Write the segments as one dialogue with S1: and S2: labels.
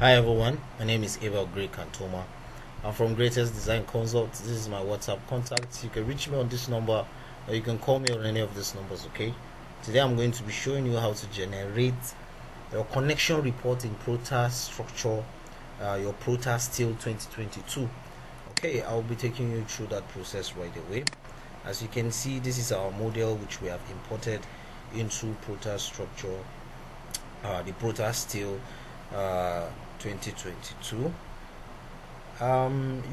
S1: Hi everyone, my name is Abel Grey Cantoma. I'm from GREYTEST Design Consult. This is my WhatsApp contact. You can reach me on this number or you can call me on any of these numbers, okay? Today I'm going to be showing you how to generate your connection report in Protastructure, your Protasteel 2022. Okay, I'll be taking you through that process right away. As you can see, this is our model which we have imported into Protastructure, the Protasteel 2022.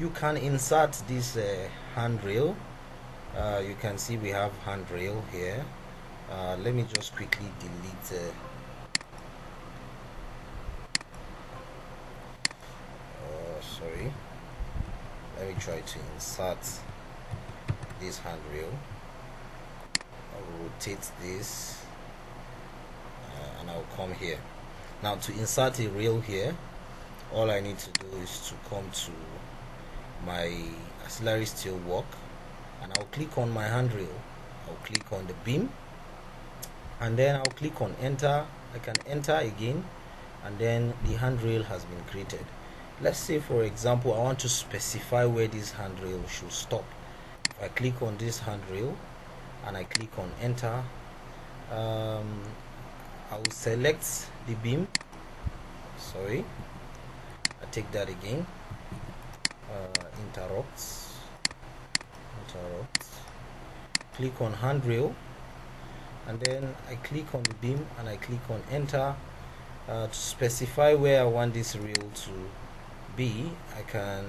S1: You can insert this handrail. You can see we have handrail here. Let me just quickly delete sorry, let me try to insert this handrail. I'll rotate this and I'll come here. Now to insert a rail here, all I need to do is to come to my auxiliary steel work and I'll click on my handrail. I'll click on the beam and then I'll click on enter. I can enter again and then the handrail has been created. Let's say for example I want to specify where this handrail should stop. If I click on this handrail and I click on enter, I will select the beam. Sorry, I take that again. Interrupt, click on handrail and then I click on the beam and I click on enter. To specify where I want this rail to be, I can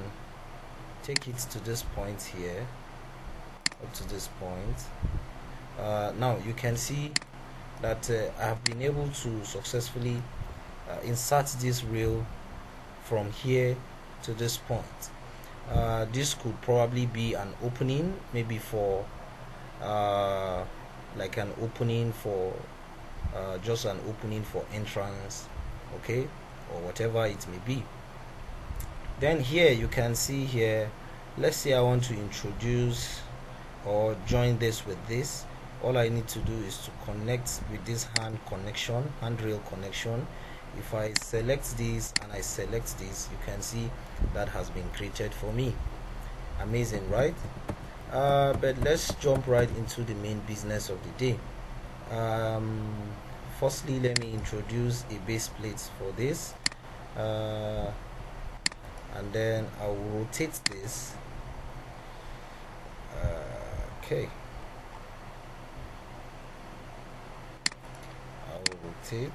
S1: take it to this point here, up to this point. Now you can see that I have been able to successfully insert this rail from here to this point. This could probably be an opening, maybe for like an opening for just an opening for entrance, okay, or whatever it may be. Then here you can see here, let's say I want to introduce or join this with this. All I need to do is to connect with this handrail connection. If I select this and I select this, you can see that has been created for me. Amazing, right? But let's jump right into the main business of the day. Firstly, let me introduce a base plate for this, and then I will rotate this. Okay, I will rotate.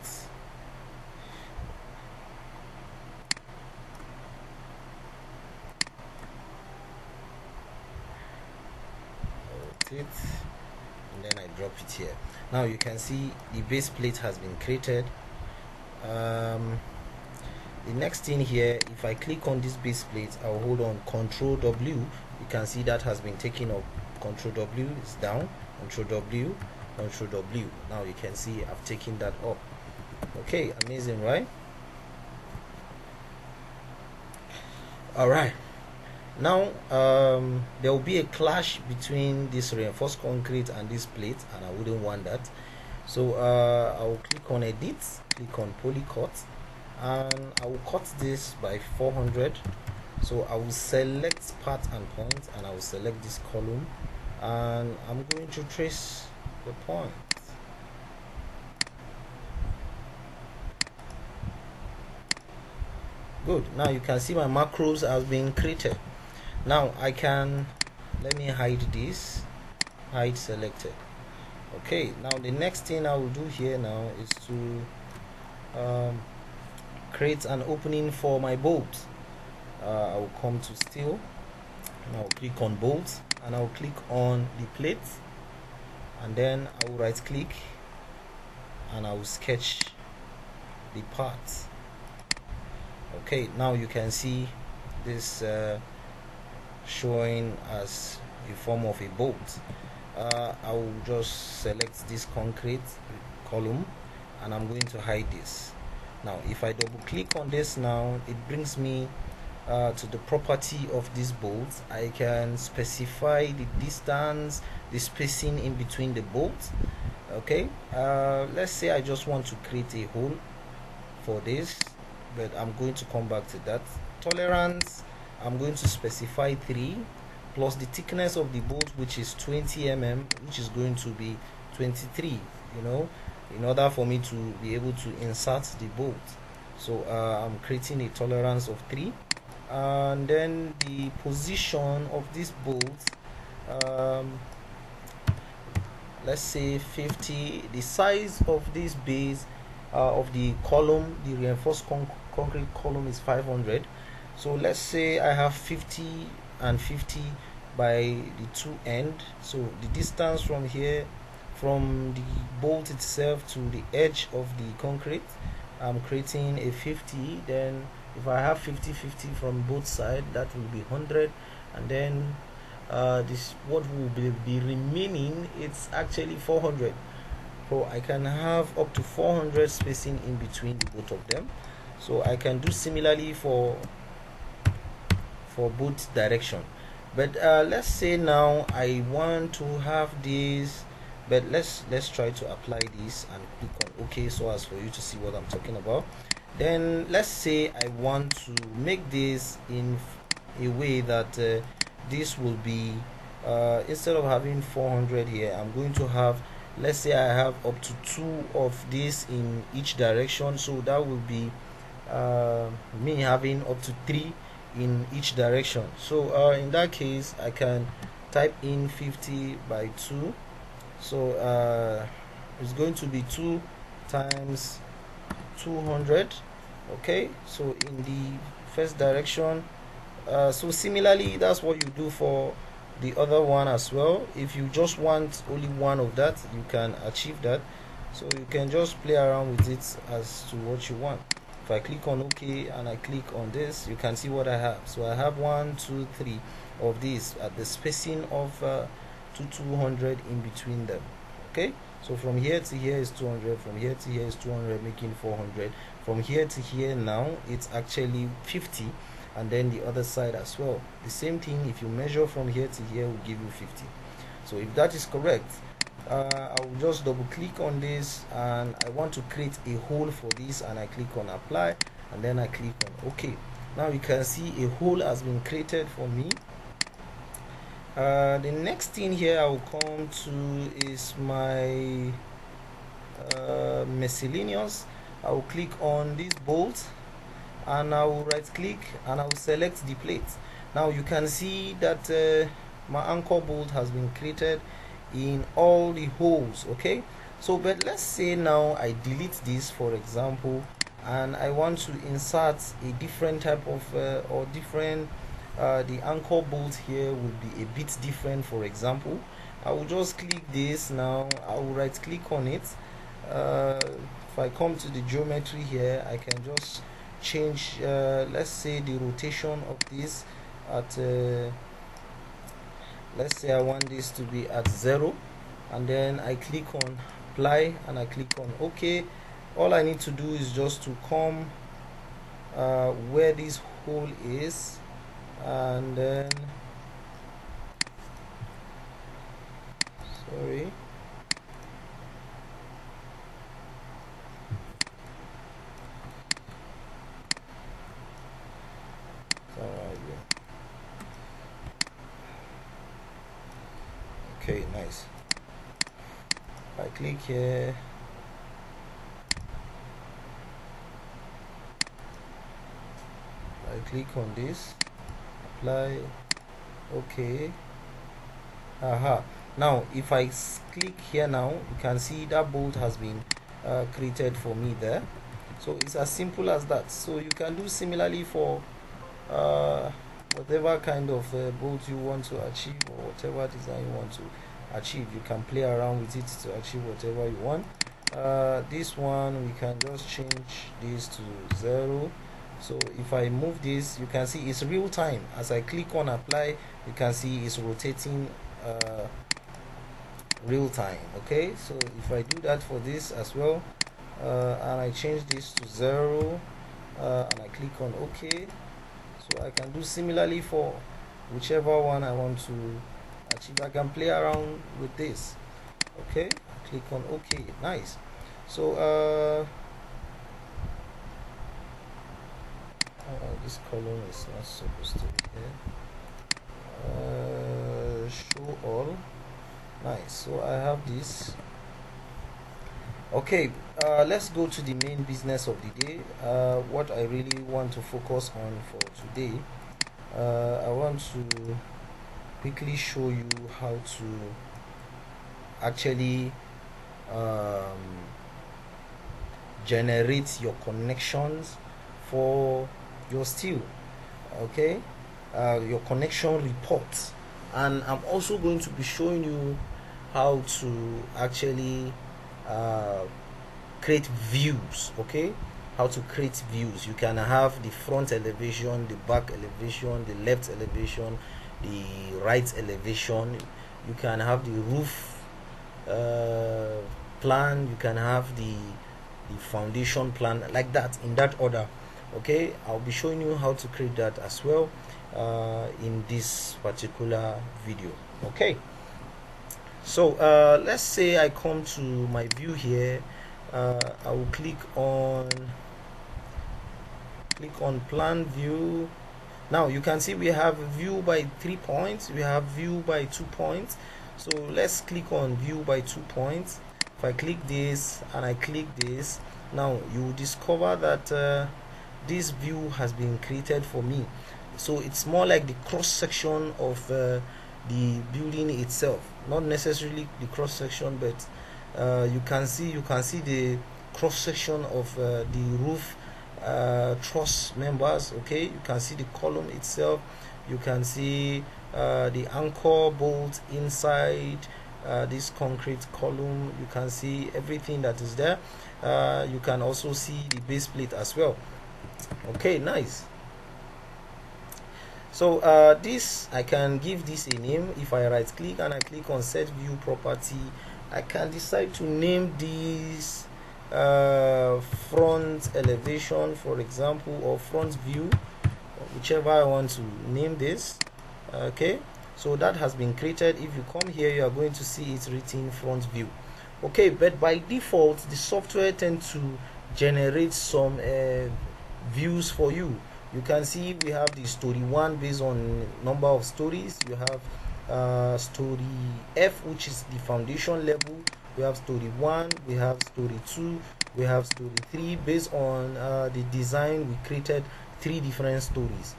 S1: It and then I drop it here. Now you can see the base plate has been created. The next thing here, if I click on this base plate, I'll hold on Control W. You can see that has been taken up. Control W is down, Control W, Control W. Now you can see I've taken that up. Okay, amazing, right? All right. Now there will be a clash between this reinforced concrete and this plate, and I wouldn't want that. So I will click on edit, click on polycut, and I will cut this by 400. So I will select part and point and I will select this column and I'm going to trace the point. Good. Now you can see my macros has been created. Now I can, let me hide this, hide selected. Okay, now the next thing I will do here now is to create an opening for my bolt. I will come to steel and I will click on bolt and I will click on the plate and then I will right click and I will sketch the part. Okay, now you can see this showing as a form of a bolt. I will just select this concrete column and I'm going to hide this. Now if I double click on this, now it brings me to the property of this bolt. I can specify the distance, the spacing in between the bolts. Okay, let's say I just want to create a hole for this. but I'm going to come back to that. Tolerance, I'm going to specify 3 plus the thickness of the bolt, which is 20 mm, which is going to be 23, you know, in order for me to be able to insert the bolt. So I'm creating a tolerance of 3, and then the position of this bolt, let's say 50. The size of this base of the column, the reinforced concrete column, is 500. So let's say I have 50 and 50 by the two end. So the distance from here, from the bolt itself to the edge of the concrete, I'm creating a 50. Then if I have 50-50 from both sides, that will be 100. And then this, what will be remaining, it's actually 400. So I can have up to 400 spacing in between the both of them. So I can do similarly for both direction. But let's say now I want to have this, but let's try to apply this and click on OK, so as for you to see what I'm talking about. Then let's say I want to make this in a way that this will be instead of having 400 here, I'm going to have, let's say I have up to 2 of this in each direction. So that will be me having up to 3 in each direction. So in that case, I can type in 50 by 2. So it's going to be 2 times 200. Okay, so in the first direction. So similarly, that's what you do for the other one as well. If you just want only one of that, you can achieve that. So you can just play around with it as to what you want. If I click on OK and I click on this, you can see what I have. So I have 1, 2, 3 of these at the spacing of 200 in between them. Okay, so from here to here is 200, from here to here is 200, making 400. From here to here now it's actually 50, and then the other side as well. The same thing, if you measure from here to here, will give you 50. So if that is correct, I will just double click on this, and I want to create a hole for this, and I click on apply, and then I click on OK. Now you can see a hole has been created for me. The next thing here I will come to is my miscellaneous. I will click on this bolt, and I will right click and I will select the plate. Now you can see that my anchor bolt has been created in all the holes. Okay, so but let's say now I delete this, for example, and I want to insert a different type of or different the anchor bolt here will be a bit different. For example, I will just click this. Now I will right click on it. If I come to the geometry here, I can just change let's say the rotation of this at let's say I want this to be at 0, and then I click on apply and I click on OK. All I need to do is just to come where this hole is, and then sorry, okay, nice. I click here, I click on this, apply, okay. Now if I click here, now you can see that bolt has been created for me there. So it's as simple as that. So you can do similarly for whatever kind of bolt you want to achieve, or whatever design you want to achieve. You can play around with it to achieve whatever you want. This one, we can just change this to 0. So if I move this, you can see it's real time. As I click on apply, you can see it's rotating real time. Okay, so if I do that for this as well, and I change this to 0, and I click on OK, so I can do similarly for whichever one I want to achieve. I can play around with this. Okay, click on OK. Nice. So this column is not supposed to be here. Show all. Nice. So I have this. Okay, let's go to the main business of the day. What I really want to focus on for today, I want to quickly show you how to actually generate your connections for your steel. Okay, your connection reports, and I'm also going to be showing you how to actually create views. Okay, how to create views. You can have the front elevation, the back elevation, the left elevation, the right elevation. You can have the roof plan. You can have the foundation plan, like that, in that order. Okay, I'll be showing you how to create that as well in this particular video. Okay, so let's say I come to my view here. I will click on plan view. Now you can see we have view by 3 points, we have view by 2 points. So let's click on view by 2 points. If I click this and I click this, now you will discover that this view has been created for me. So it's more like the cross section of the building itself, not necessarily the cross section, but you can see the cross section of the roof truss members. Okay, you can see the column itself, you can see the anchor bolt inside this concrete column. You can see everything that is there. You can also see the base plate as well. Okay, nice. So this, I can give this a name. If I right click and I click on set view property, I can decide to name this front elevation, for example, or front view, whichever I want to name this. Okay, so that has been created. If you come here, you are going to see it written front view. Okay, but by default the software tends to generate some views for you. You can see we have the story 1 based on number of stories. You have story F, which is the foundation level. We have story 1, we have story 2, we have story 3. Based on the design, we created 3 different stories.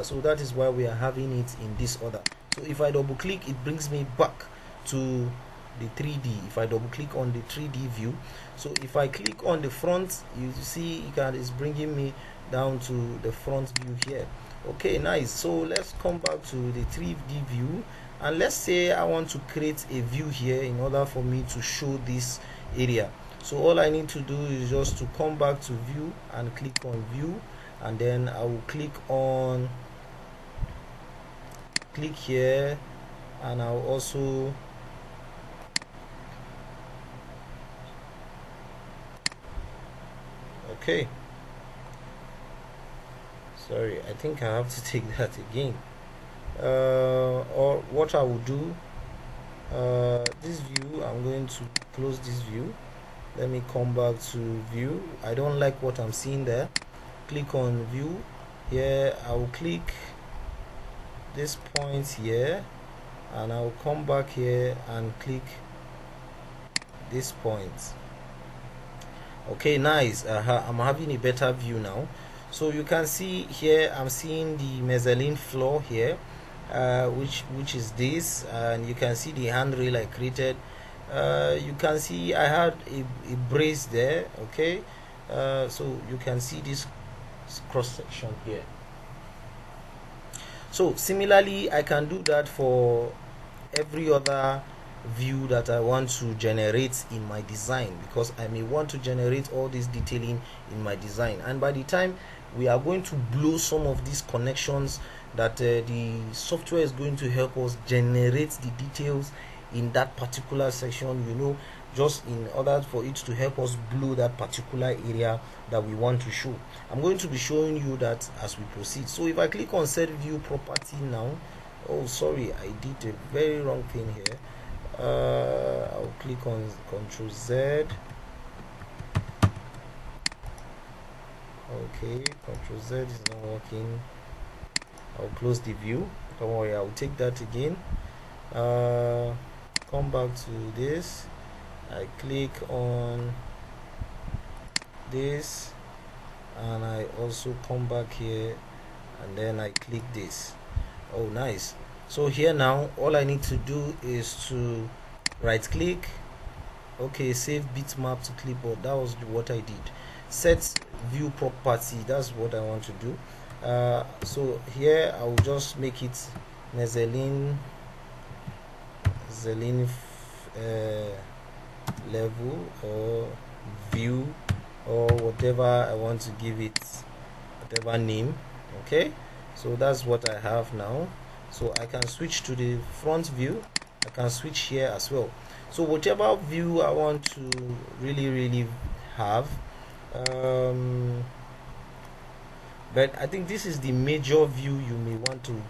S1: So that is why we are having it in this order. So if I double click, it brings me back to the 3D. If I double click on the 3D view, so if I click on the front, you see it's bringing me down to the front view here. Okay, nice. So let's come back to the 3D view, and let's say I want to create a view here in order for me to show this area. So all I need to do is just to come back to view and click on view, and then I will click here, and I'll also okay, sorry, I think I have to take that again. Or what I will do, this view, I'm going to close this view. Let me come back to view. I don't like what I'm seeing there. Click on view here. I will click this point here, and I will come back here and click this point. Okay, nice. I'm having a better view now. So you can see here, I'm seeing the mezzanine floor here, which is this, and you can see the handrail I created. You can see I had a brace there. Okay, so you can see this cross section here. So similarly, I can do that for every other view that I want to generate in my design, because I may want to generate all this detailing in my design, and by the time we are going to blow some of these connections, that the software is going to help us generate the details in that particular section, you know, just in order for it to help us blow that particular area that we want to show. I'm going to be showing you that as we proceed. So if I click on set view property now, oh sorry, I did a very wrong thing here. I'll click on Ctrl Z. Okay, Ctrl Z is not working. I'll close the view. Don't worry, I'll take that again. Come back to this. I click on this, and I also come back here, and then I click this. Oh, nice. So here now, all I need to do is to right click. Okay, save bitmap to clipboard. That was what I did. Set view property. That's what I want to do. So here I will just make it mezzanine level or view or whatever I want to give it, whatever name. Okay, so that's what I have now. So I can switch to the front view. I can switch here as well. So whichever view I want to really have, but I think this is the major view you may want to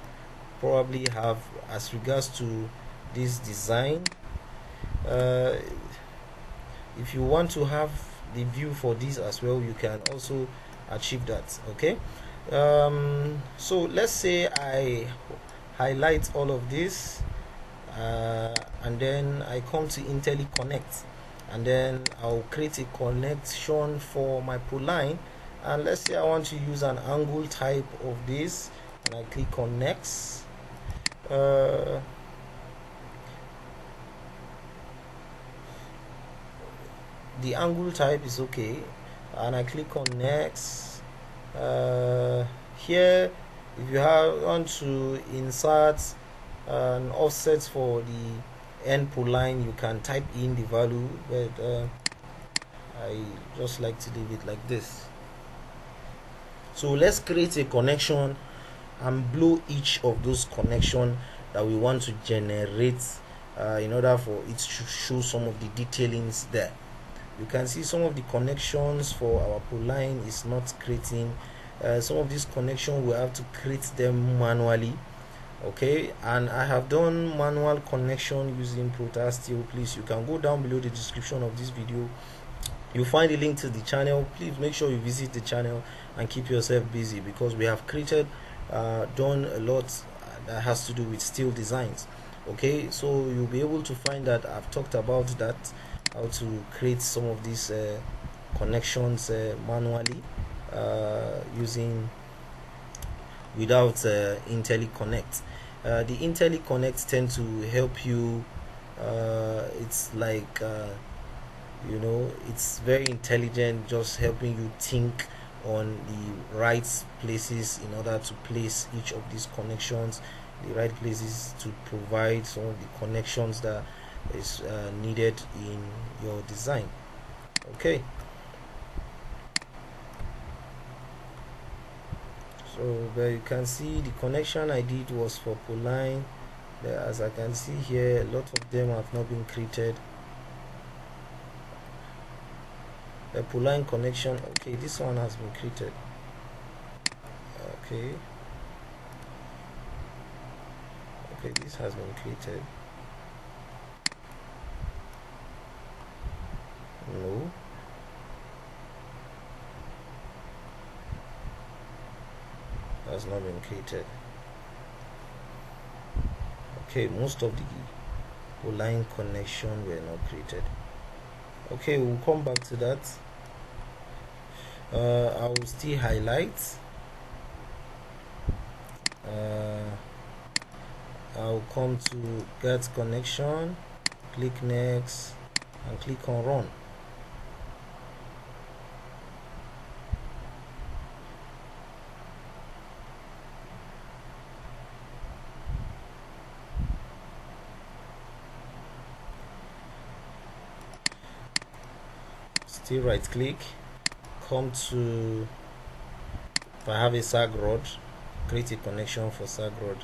S1: probably have as regards to this design. If you want to have the view for this as well, you can also achieve that. Okay, so let's say I highlight all of this, and then I come to IntelliConnect, and then I'll create a connection for my Proline, and let's say I want to use an angle type of this, and I click on next. The angle type is okay, and I click on next. Here, if you want to insert an offset for the end Proline, you can type in the value, but I just like to leave it like this. So let's create a connection and blow each of those connections that we want to generate in order for it to show some of the detailings there. You can see some of the connections for our Proline is not creating. Some of these connections we have to create them manually. Okay, and I have done manual connection using Protasteel. Please, you can go down below the description of this video. You'll find a link to the channel. Please make sure you visit the channel and keep yourself busy, because we have created done a lot that has to do with steel designs. Okay, so you'll be able to find that I've talked about that, how to create some of these connections manually using without IntelliConnect. The IntelliConnect tend to help you. It's like it's very intelligent, just helping you think on the right places in order to place each of these connections, the right places to provide some of the connections that is needed in your design. Okay, so there you can see the connection I did was for Proline. As I can see here, a lot of them have not been created. The Proline connection, okay, this one has been created. Okay, this has been created. No, has not been created. Okay, most of the Proline connection were not created. Okay, we'll come back to that. I will still highlight. I'll come to get connection, click next, and click on run. Still right click, come to, if I have a sag rod, create a connection for sag rod.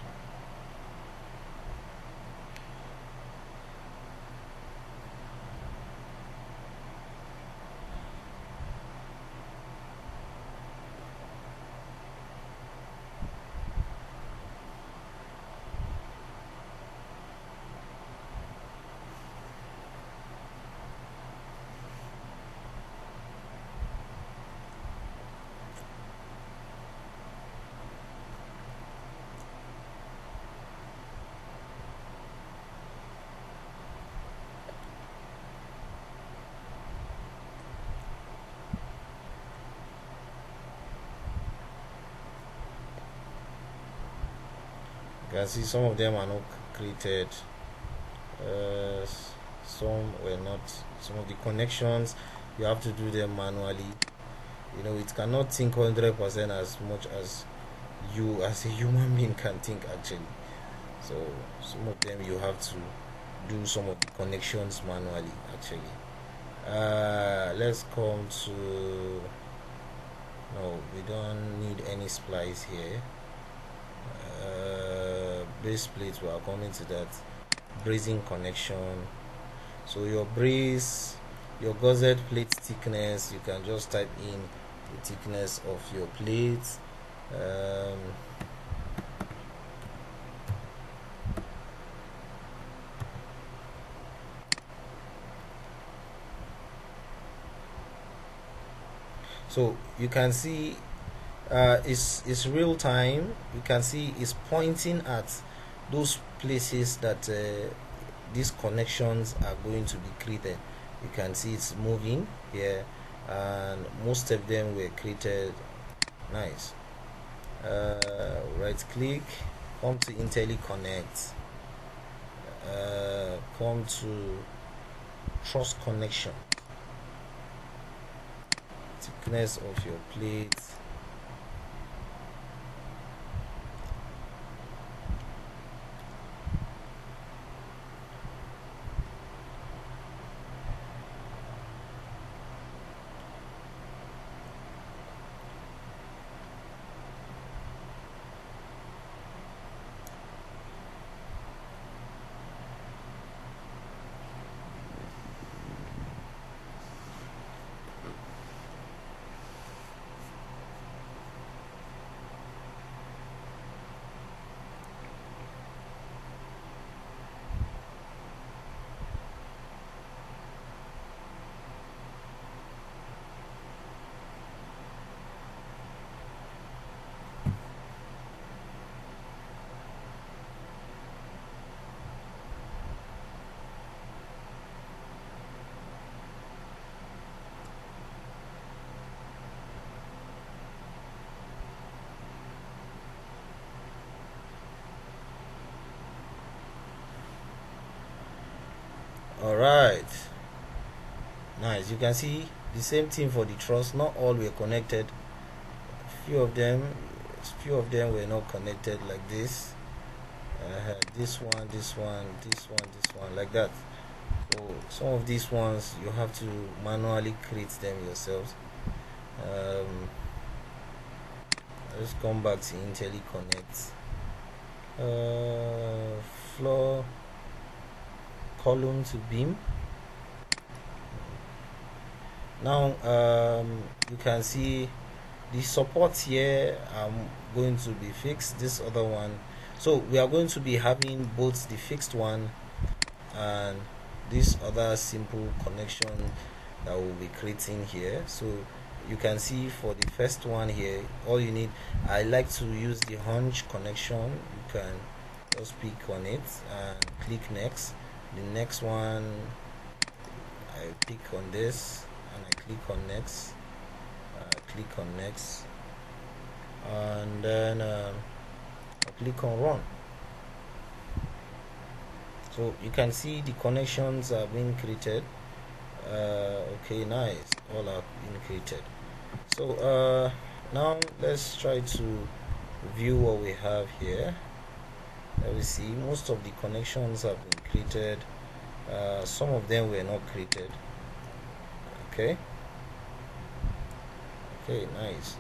S1: can see some of them are not created, some were not. Some of the connections you have to do them manually. You know, it cannot think 100% as much as you as a human being can think actually. So some of them you have to do some of the connections manually actually. Let's come to, no, we don't need any splice here. Base plate, we are coming to that. Bracing connection. So your brace, your gusset plate thickness, you can just type in the thickness of your plate. So you can see it's real time. You can see it's pointing at those places that these connections are going to be created. You can see it's moving here, and most of them were created. Nice. Right click, come to IntelliConnect, come to truss connection, thickness of your plate. Alright, nice. You can see the same thing for the truss. Not all were connected. Few of them were not connected like this. This one, this one, this one, this one, like that. So some of these ones you have to manually create them yourselves. Let's come back to IntelliConnect. Floor, column to beam. Now you can see the support here are going to be fixed. This other one, so we are going to be having both the fixed one and this other simple connection that we'll be creating here. So you can see for the first one here, all you need, I like to use the hunch connection. You can just pick on it and click next. The next one, I pick on this and I click on next, click on next, and then I click on run. So you can see the connections are being created. Okay, nice, all are being created. So now let's try to view what we have here. Let me see, most of the connections have been created. Some of them were not created. Okay, nice.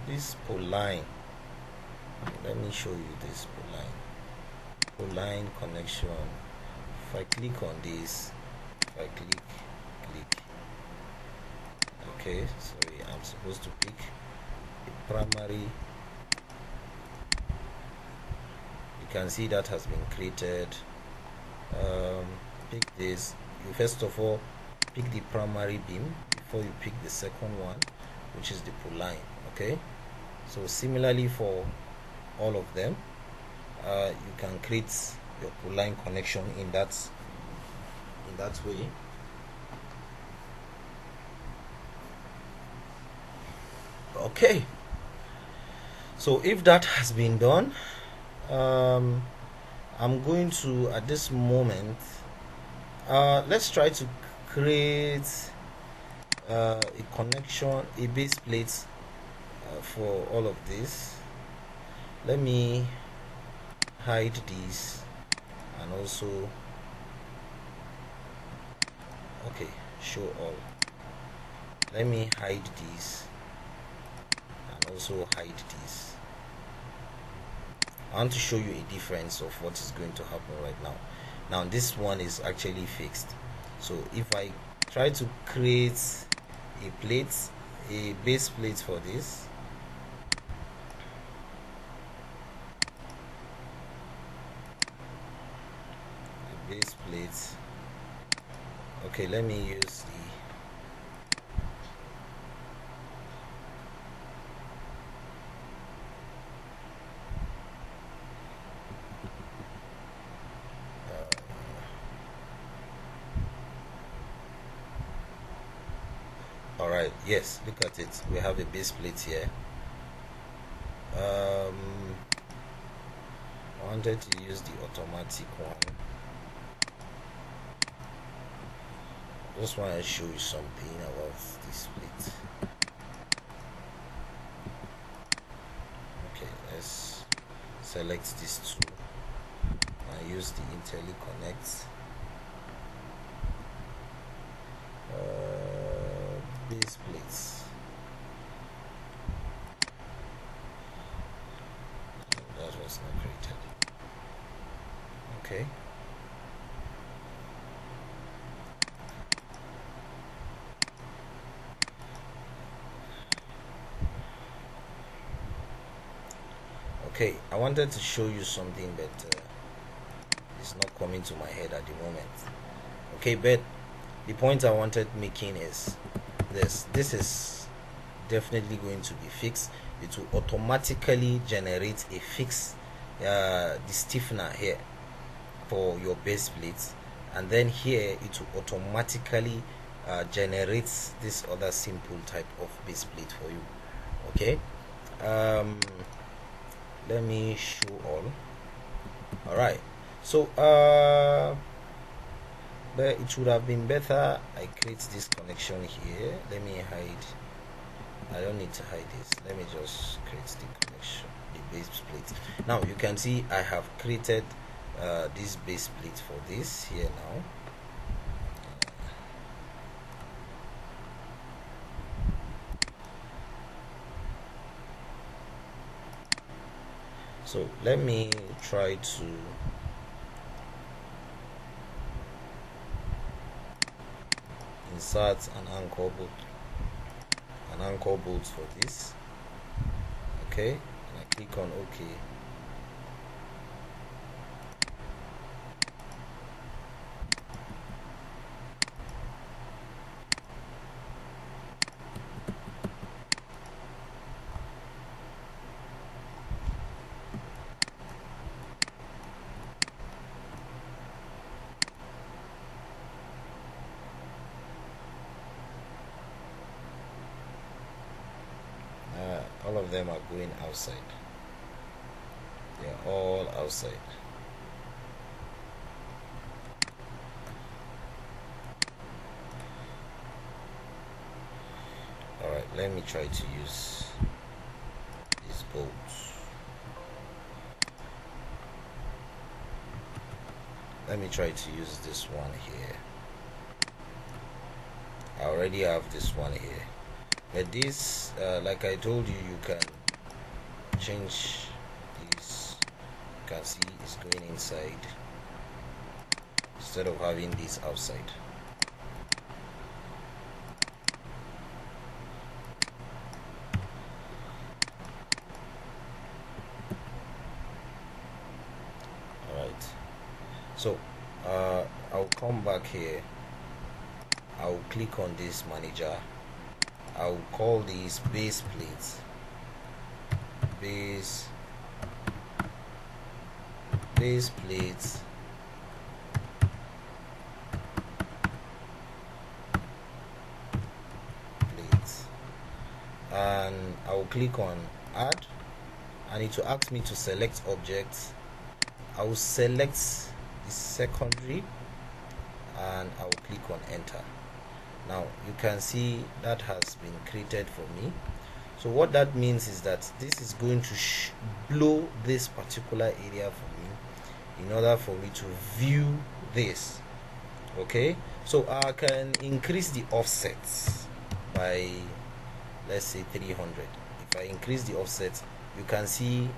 S1: This pull line, let me show you this pull line connection. If I click on this, if I click, okay, sorry, I'm supposed to pick the primary. You can see that has been created. Pick this. You first of all pick the primary beam before you pick the second one, which is the pull line. Okay, so similarly for all of them, you can create your pull line connection in that way. Okay, so if that has been done, I'm going to, at this moment, let's try to create a connection, a base plate for all of this. Let me hide this, and also, okay, show all. Let me hide this and also hide this. I want to show you a difference of what is going to happen right now. Now this one is actually fixed, so if I try to create a plate, a base plate for this, a base plate, okay, let me use the alright, yes, look at it, we have a base plate here. I wanted to use the automatic one. I just want to show you something about this plate. Okay, let's select these two and use the interconnect. Base plates. That was not created. Okay. Okay, I wanted to show you something, but it's not coming to my head at the moment. Okay, but the point I wanted making is this is definitely going to be fixed. It will automatically generate a fix, the stiffener here for your base plates, and then here it will automatically generate this other simple type of base plate for you. Okay, let me show all. Alright, so but it would have been better I create this connection here. Let me hide, I don't need to hide this, let me just create the connection, the base plate. Now you can see I have created this base plate for this here now. So let me try to insert an anchor bolt for this. Okay, and I click on OK. All of them are going outside. They are all outside. Alright, let me try to use these bolts. Let me try to use this one here. I already have this one here. But this, like I told you, you can change this. You can see it's going inside instead of having this outside. Alright, so I'll come back here. I'll click on this manager. I'll call these base plates. Base plates. And I will click on add, and it will ask me to select objects. I will select the secondary and I will click on enter. Now you can see that has been created for me. So what that means is that this is going to blow this particular area for me in order for me to view this. Okay, so I can increase the offsets by, let's say, 300. If I increase the offset, you can see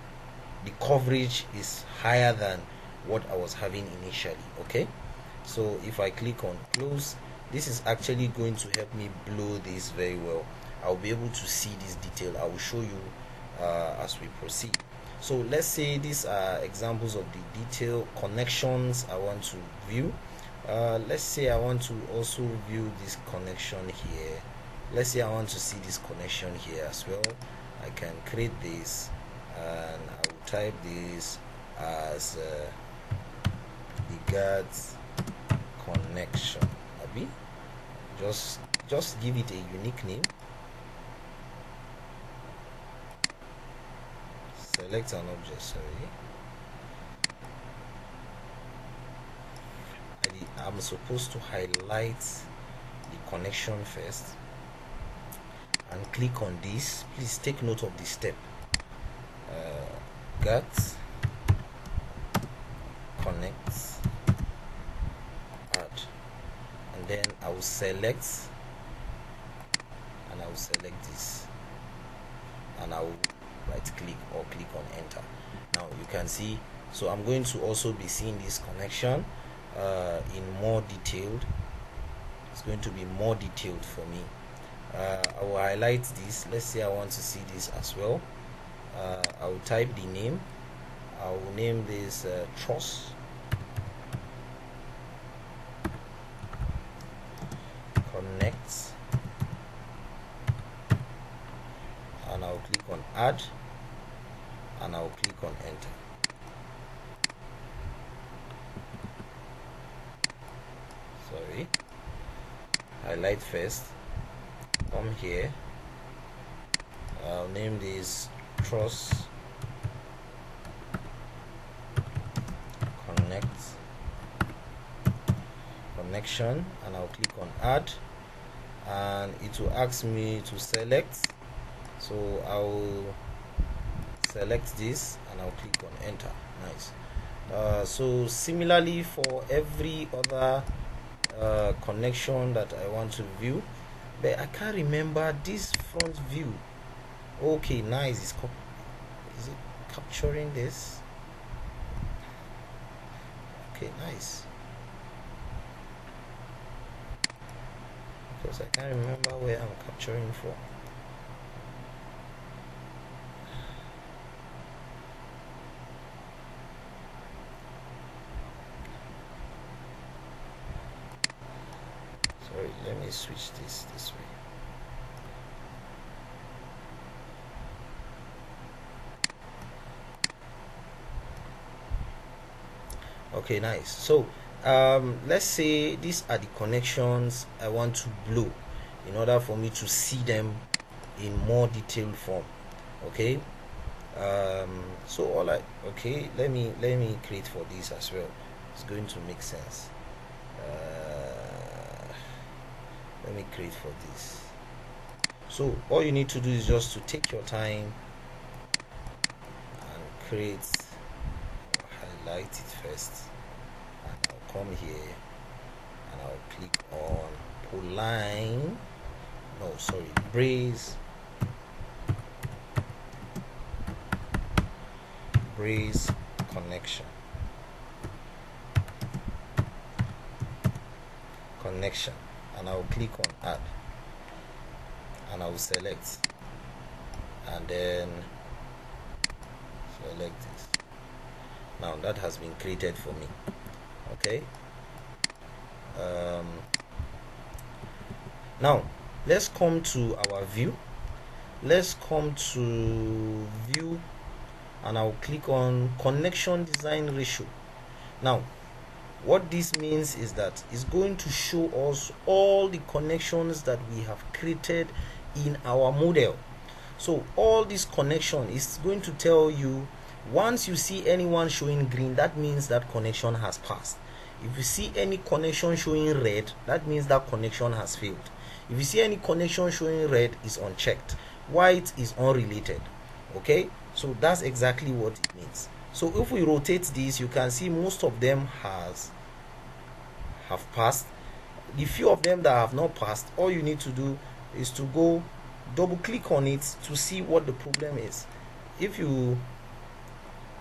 S1: the coverage is higher than what I was having initially. Okay, so if I click on close, this is actually going to help me blow this very well. I'll be able to see this detail. I will show you as we proceed. So let's say these are examples of the detail connections I want to view. Let's say I want to also view this connection here. Let's say I want to see this connection here as well. I can create this and I will type this as the guards connection. Abi, just give it a unique name. Select an object, sorry. I'm supposed to highlight the connection first and click on this. Please take note of this step. Get connect, add, and then I will select and I will select this and I will right click or click on enter. Now you can see, so I'm going to also be seeing this connection in more detailed. It's going to be more detailed for me. I will highlight this. Let's say I want to see this as well. I will type the name. I will name this truss connect, and I will click on add and I will click on enter. Sorry, highlight first, come here, I'll name this truss connect connection, and I'll click on add and it will ask me to select, so I'll select this and I'll click on enter. Nice. So similarly for every other connection that I want to view, but I can't remember this front view. Okay, nice. Is it capturing this? Okay, nice. Because I can't remember where I'm capturing from. Sorry, let me switch this way. Okay, nice. So let's say these are the connections I want to blow in order for me to see them in more detailed form. Okay, so okay, let me create for this as well. It's going to make sense. Let me create for this. So all you need to do is just to take your time and create. Highlight it first and I'll come here and I'll click on polyline, no sorry, brace connection, and I'll click on add and I will select and then select this. Now that has been created for me. Okay, now let's come to our view. Let's come to view and I'll click on connection design ratio. Now what this means is that it's going to show us all the connections that we have created in our model. So all this connection is going to tell you, once you see anyone showing green, that means that connection has passed. If you see any connection showing red, that means that connection has failed. If you see any connection showing red, is unchecked. White is unrelated. Okay, so that's exactly what it means. So if we rotate this, you can see most of them have passed. The few of them that have not passed, all you need to do is to go double click on it to see what the problem is. If you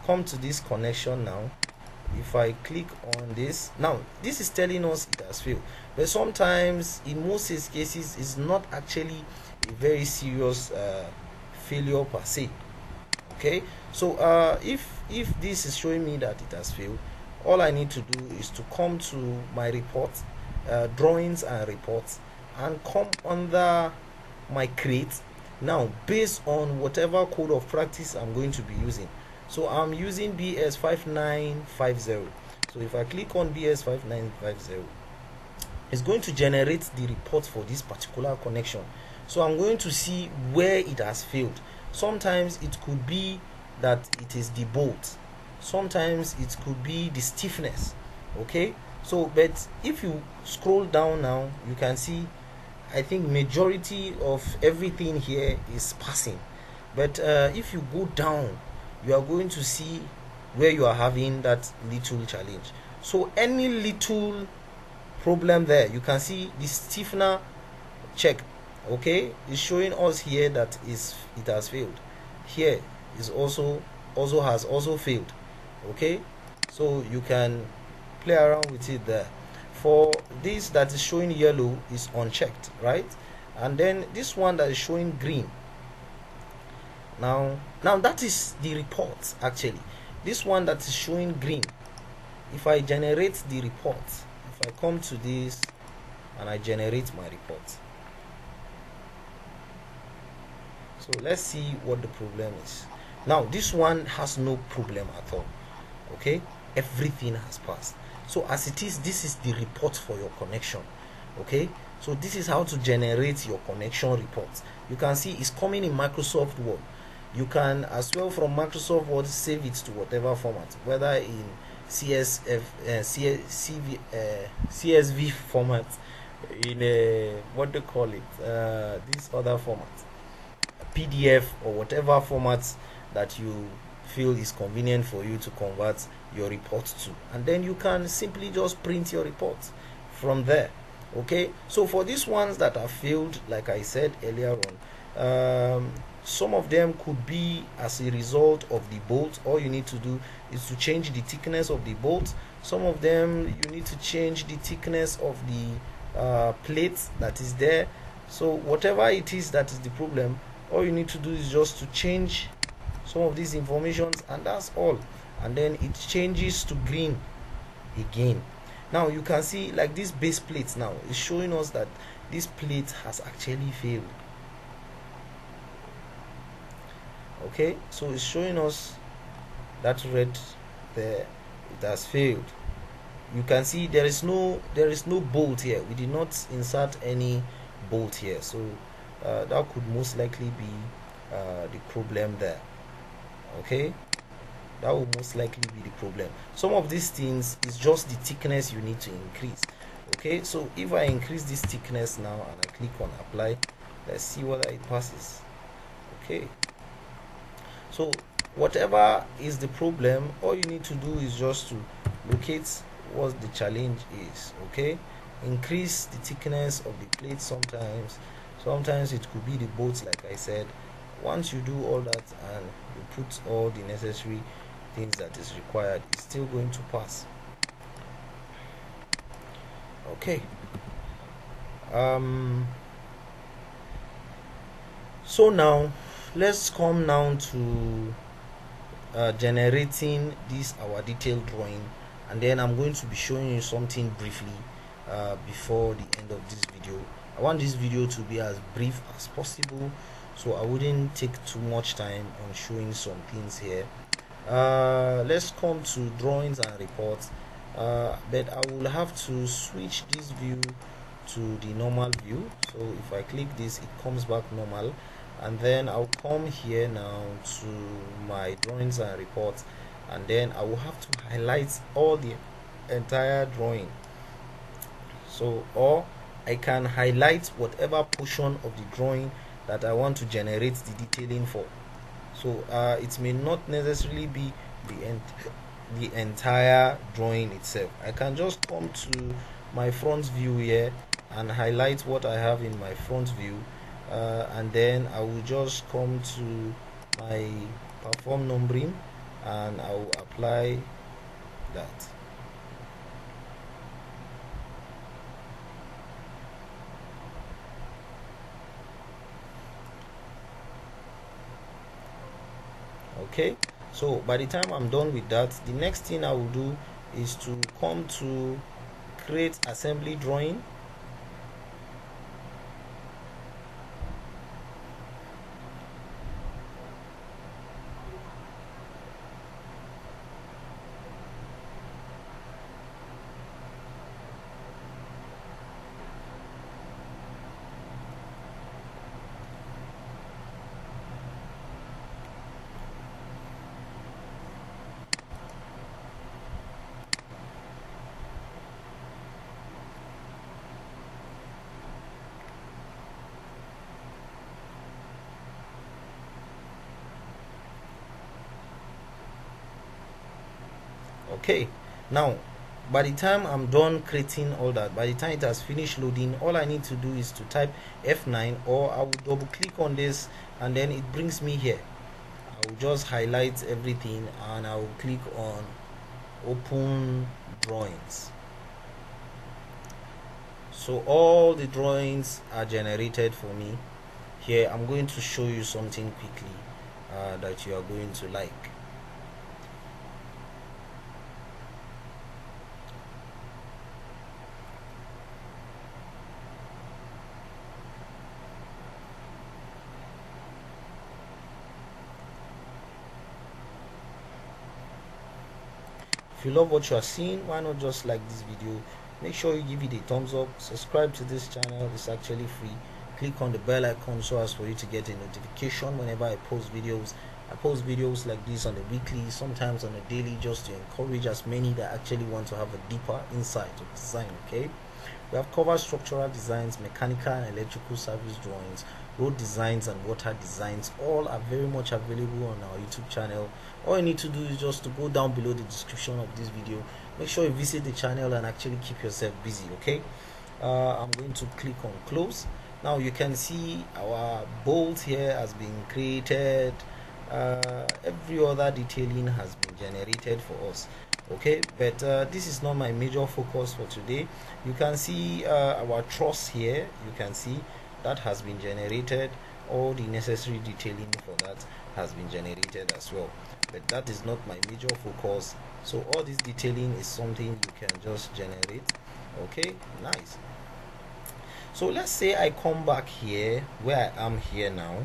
S1: come to this connection now, if I click on this now, this is telling us it has failed, but sometimes in most cases it's not actually a very serious failure per se. Okay, so if this is showing me that it has failed, all I need to do is to come to my report, drawings and reports, and come under my create. Now, based on whatever code of practice I'm going to be using, so I'm using BS5950. So if I click on BS5950, it's going to generate the report for this particular connection. So I'm going to see where it has failed. Sometimes it could be that it is the bolt, sometimes it could be the stiffness. Okay, so but if you scroll down now, you can see I think majority of everything here is passing, but if you go down, you are going to see where you are having that little challenge. So any little problem there, you can see the stiffener check. Okay, it's showing us here that it has failed. Here is also has failed. Okay, so you can play around with it there. For this that is showing yellow is unchecked, right? And then this one that is showing green, now that is the report. Actually, this one that is showing green, if I generate the report, if I come to this and I generate my report, so let's see what the problem is. Now this one has no problem at all. Okay, everything has passed. So as it is, this is the report for your connection. Okay, so this is how to generate your connection reports. You can see it's coming in Microsoft Word. You can as well from Microsoft Word save it to whatever format, whether in CSV format, in what they call it, this other format, PDF, or whatever format that you feel is convenient for you to convert your report to, and then you can simply just print your report from there. Okay, so for these ones that have failed, like I said earlier on, some of them could be as a result of the bolt. All you need to do is to change the thickness of the bolt. Some of them you need to change the thickness of the plate that is there. So whatever it is that is the problem, all you need to do is just to change some of these informations, and that's all, and then it changes to green again. Now you can see like this base plate now is showing us that this plate has actually failed. Okay, so it's showing us that red there, it has failed. You can see there is no bolt here. We did not insert any bolt here, so that could most likely be the problem there. Okay, that will most likely be the problem. Some of these things is just the thickness you need to increase. Okay, so if I increase this thickness now and I click on apply, let's see whether it passes. Okay, so whatever is the problem, all you need to do is just to locate what the challenge is. Okay, increase the thickness of the plate. Sometimes it could be the bolts, like I said. Once you do all that and you put all the necessary things that is required, it's still going to pass. Okay, so now let's come now to generating this our detailed drawing, and then I'm going to be showing you something briefly before the end of this video. I want this video to be as brief as possible, so I wouldn't take too much time on showing some things here. Let's come to drawings and reports, but I will have to switch this view to the normal view. So if I click this, it comes back normal, and then I'll come here now to my drawings and reports, and then I will have to highlight all the entire drawing. So, or I can highlight whatever portion of the drawing that I want to generate the detailing for. So it may not necessarily be the entire drawing itself. I can just come to my front view here and highlight what I have in my front view, and then I will just come to my perform numbering and I will apply that. Okay, so by the time I'm done with that, the next thing I will do is to come to create assembly drawing. Okay, now by the time I'm done creating all that, by the time it has finished loading, all I need to do is to type F9, or I will double click on this and then it brings me here. I will just highlight everything and I will click on open drawings. So all the drawings are generated for me. Here I'm going to show you something quickly that you are going to like. If you love what you are seeing, why not just like this video? Make sure you give it a thumbs up, subscribe to this channel, it's actually free. Click on the bell icon so as for you to get a notification whenever I post videos. I post videos like this on a weekly, sometimes on a daily, just to encourage as many that actually want to have a deeper insight of design. Okay, we have covered structural designs, mechanical and electrical service drawings, road designs and water designs. All are very much available on our YouTube channel. All you need to do is just to go down below the description of this video. Make sure you visit the channel and actually keep yourself busy. Okay, I'm going to click on close. Now you can see our bolt here has been created. Every other detailing has been generated for us. Okay, but this is not my major focus for today. You can see our truss here. You can see that has been generated. All the necessary detailing for that has been generated as well, but that is not my major focus. So all this detailing is something you can just generate. Okay, nice. So let's say I come back here where I am here now.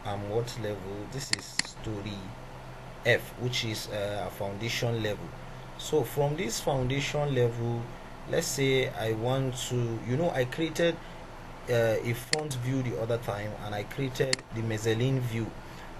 S1: I'm what level? This is story F, which is a foundation level. So from this foundation level, let's say I want to, I created a front view the other time, and I created the mezzanine view.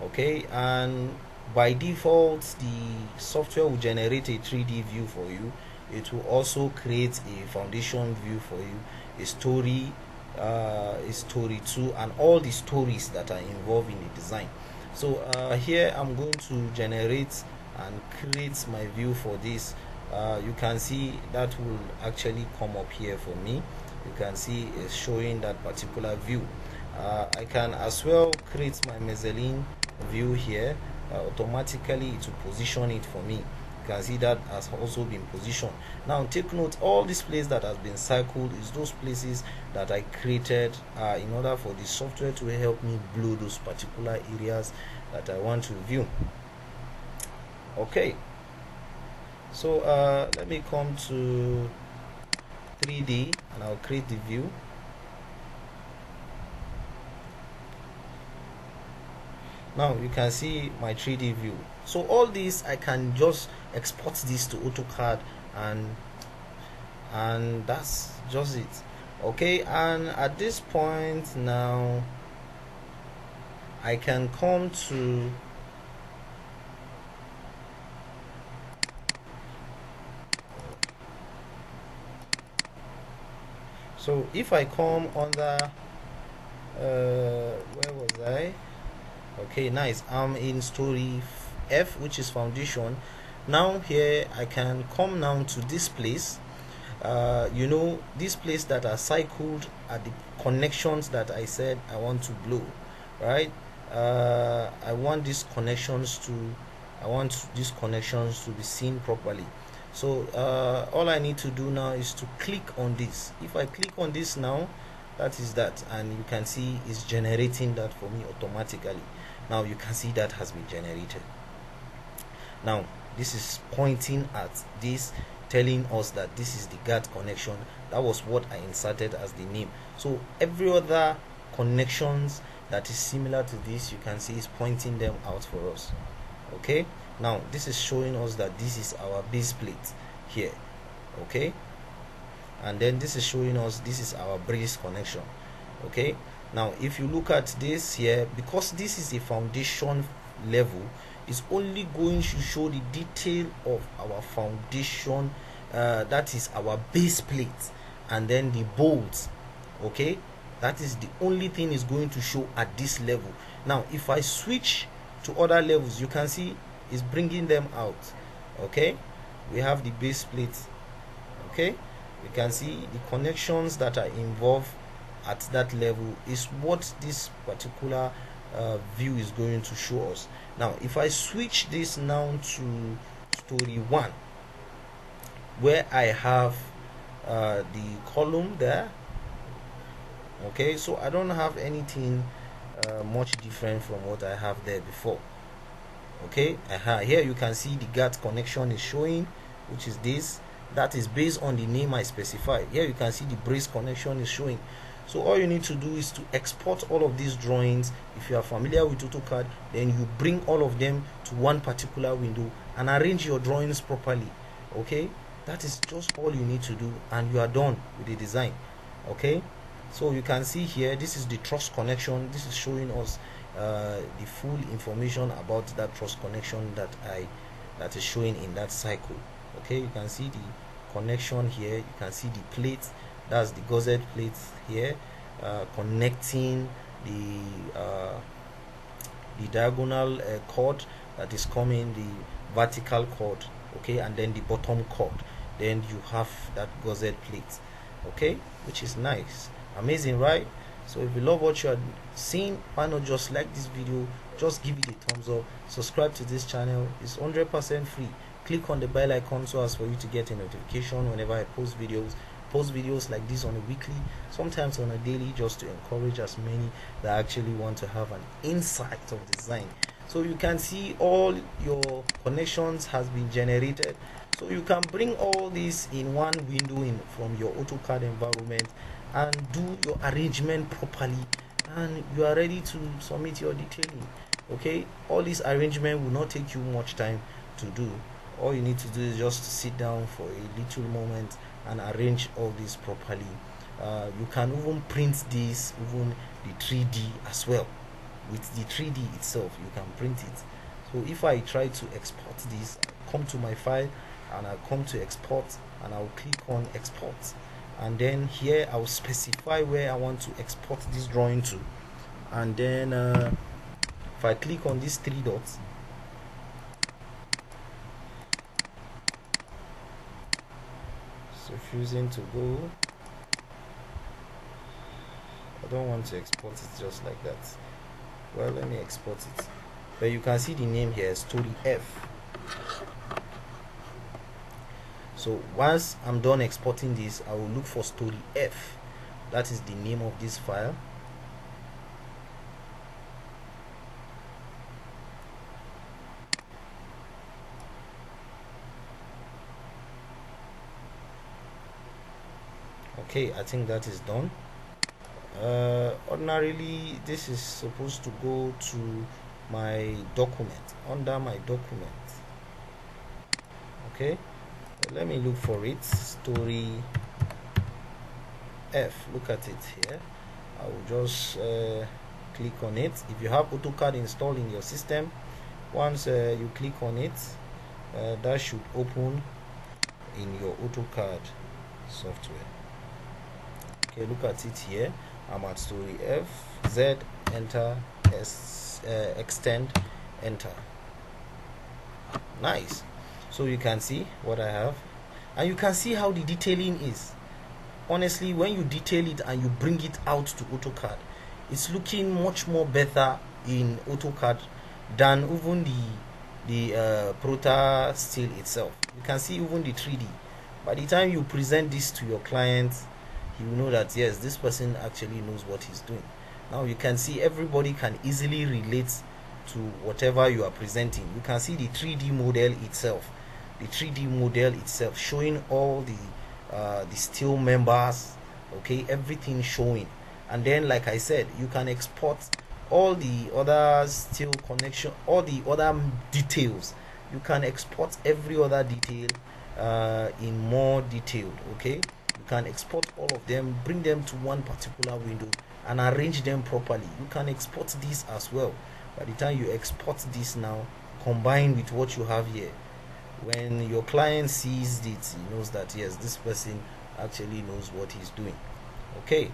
S1: Okay, and by default the software will generate a 3D view for you. It will also create a foundation view for you, a story 2, and all the stories that are involved in the design. So here I'm going to generate and create my view for this. You can see that will actually come up here for me. You can see it's showing that particular view. I can as well create my mezzanine view here. Automatically it will position it for me. You can see that has also been positioned. Now take note, all these places that has been circled is those places that I created in order for the software to help me blow those particular areas that I want to view. Okay, so let me come to 3D and I'll create the view. Now you can see my 3D view. So all this I can just export this to AutoCAD, and that's just it. Okay, and at this point now I can come to so if I come under where was I? Okay, nice. I'm in story F, which is foundation. Now here I can come now to this place. You know, this place that are cycled are the connections that I said I want to blow, right? I want these connections to be seen properly. So all I need to do now is to click on this. If I click on this now, that is that, and you can see it's generating that for me automatically. Now you can see that has been generated. Now this is pointing at this, telling us that this is the GAD connection. That was what I inserted as the name. So every other connections that is similar to this, you can see is pointing them out for us. Okay, now this is showing us that this is our base plate here. Okay, and then this is showing us this is our brace connection. Okay, now if you look at this here, because this is a foundation level, is only going to show the detail of our foundation, that is our base plate, and then the bolts. Okay, that is the only thing is going to show at this level. Now if I switch to other levels, you can see is bringing them out. Okay, we have the base plate. Okay, you can see the connections that are involved at that level is what this particular view is going to show us. Now if I switch this now to story 1, where I have the column there. Okay, so I don't have anything much different from what I have there before. Okay, here you can see the GAT connection is showing, which is this. That is based on the name I specified. Here you can see the brace connection is showing. So all you need to do is to export all of these drawings. If you are familiar with AutoCAD, then you bring all of them to one particular window and arrange your drawings properly. Okay, that is just all you need to do, and you are done with the design. Okay, so you can see here, this is the truss connection. This is showing us the full information about that truss connection that is showing in that cycle. Okay, you can see the connection here. You can see the plate, that's the gusset plate here, connecting the diagonal cord that is coming, the vertical cord. Okay, and then the bottom cord. Then you have that gusset plate. Okay, which is nice, amazing, right? So if you love what you are seeing, why not just like this video, just give it a thumbs up, subscribe to this channel. It's 100% free. Click on the bell icon so as for you to get a notification whenever I post videos like this on a weekly, sometimes on a daily, just to encourage as many that actually want to have an insight of design. So you can see all your connections has been generated, so you can bring all this in one window from your AutoCAD environment and do your arrangement properly, and you are ready to submit your detailing. Okay, all this arrangement will not take you much time to do. All you need to do is just sit down for a little moment and arrange all this properly. You can even print this, even the 3D as well. With the 3D itself, you can print it. So if I try to export this, I come to my file and I come to export, and I'll click on export, and then here I'll specify where I want to export this drawing to, and then if I click on these 3 dots, it's refusing to go. I don't want to export it just like that. Well, let me export it. But you can see the name here, story F. So once I'm done exporting this, I will look for story F. That is the name of this file. Okay, I think that is done. Ordinarily this is supposed to go to my document, under my document. Okay, let me look for it, story F. Look at it here. I will just click on it. If you have AutoCAD installed in your system, once you click on it, that should open in your AutoCAD software. Okay, look at it here. I'm at story F, Z, enter, S, extend, enter. Nice. So you can see what I have, and you can see how the detailing is. Honestly, when you detail it and you bring it out to AutoCAD, it's looking much more better in AutoCAD than even the Protasteel itself. You can see even the 3D. By the time you present this to your client, he will know that yes, this person actually knows what he's doing. Now you can see everybody can easily relate to whatever you are presenting. You can see the 3D model itself, showing all the steel members, okay, everything showing. And then, like I said, you can export all the other steel connection, all the other details. You can export every other detail in more detailed. Okay, you can export all of them, bring them to one particular window and arrange them properly. You can export this as well. By the time you export this now, combined with what you have here, when your client sees it, he knows that yes, this person actually knows what he's doing. Okay.